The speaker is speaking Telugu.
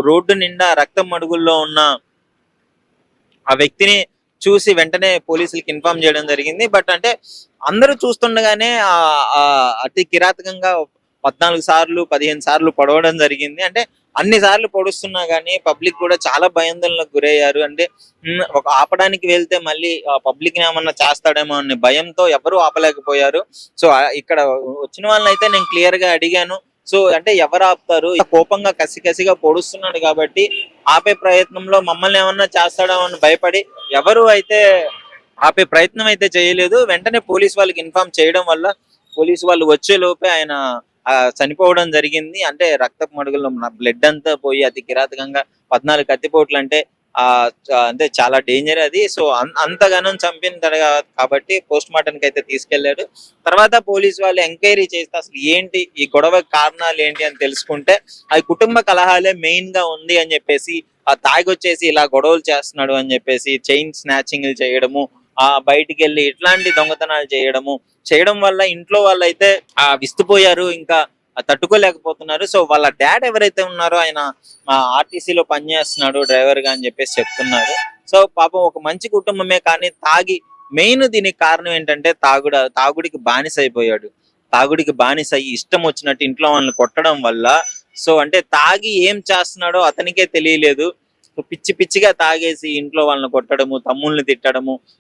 రోడ్డు నిండా రక్తం మడుగుల్లో ఉన్న ఆ వ్యక్తిని చూసి వెంటనే పోలీసులకి ఇన్ఫార్మ్ చేయడం జరిగింది. బట్ అంటే అందరూ చూస్తుండగానే అతి కిరాతకంగా 14 సార్లు 15 సార్లు పొడవడం జరిగింది. అంటే అన్ని సార్లు పొడుస్తున్నా గానీ పబ్లిక్ కూడా చాలా భయాందోళనకు గురయ్యారు. అంటే ఒక ఆపడానికి వెళ్తే మళ్ళీ పబ్లిక్ ఏమన్నా చేస్తాడేమో అనే భయంతో ఎవరు ఆపలేకపోయారు. సో ఇక్కడ వచ్చిన వాళ్ళనైతే నేను క్లియర్ గా అడిగాను. సో అంటే ఎవరు ఆపుతారు, కోపంగా కసిగా పొడుస్తున్నాడు కాబట్టి ఆపే ప్రయత్నంలో మమ్మల్ని ఏమన్నా చేస్తాడో అని భయపడి ఎవరు అయితే ఆపే ప్రయత్నం అయితే చేయలేదు. వెంటనే పోలీస్ వాళ్ళకి ఇన్ఫార్మ్ చేయడం వల్ల పోలీసు వాళ్ళు వచ్చే లోపే ఆయన చనిపోవడం జరిగింది. అంటే రక్తపు మడుగులో బ్లడ్ అంతా పోయి అతి కిరాతకంగా 14 కత్తిపోట్లు అంటే అంటే చాలా డేంజర్ అది. సో అంతగానం చంపిన కాబట్టి పోస్ట్ మార్టం కి అయితే తీసుకెళ్లాడు. తర్వాత పోలీసు వాళ్ళు ఎంక్వైరీ చేస్తే అసలు ఏంటి ఈ గొడవ కారణాలు ఏంటి అని తెలుసుకుంటే అది కుటుంబ కలహాలే మెయిన్ గా ఉంది అని చెప్పేసి, తాగొచ్చేసి ఇలా గొడవలు చేస్తున్నాడు అని చెప్పేసి చైన్ స్నాచింగ్ చేయడము, బయటికి వెళ్ళి ఇట్లాంటి దొంగతనాలు చేయడం వల్ల ఇంట్లో వాళ్ళైతే విస్తుపోయారు, ఇంకా తట్టుకోలేకపోతున్నారు. సో వాళ్ళ డాడ్ ఎవరైతే ఉన్నారో ఆయన ఆర్టీసీలో పనిచేస్తున్నాడు డ్రైవర్ గా అని చెప్పేసి చెప్తున్నారు. సో పాపం ఒక మంచి కుటుంబమే, కానీ మెయిన్ దీనికి కారణం ఏంటంటే తాగుడికి బానిస అయిపోయాడు. తాగుడికి బానిస అయ్యి ఇష్టం వచ్చినట్టు ఇంట్లో వాళ్ళని కొట్టడం వల్ల, సో అంటే తాగి ఏం చేస్తున్నాడో అతనికే తెలియలేదు. పిచ్చిగా తాగేసి ఇంట్లో వాళ్ళని కొట్టడము, తమ్ముళ్ళని తిట్టడము,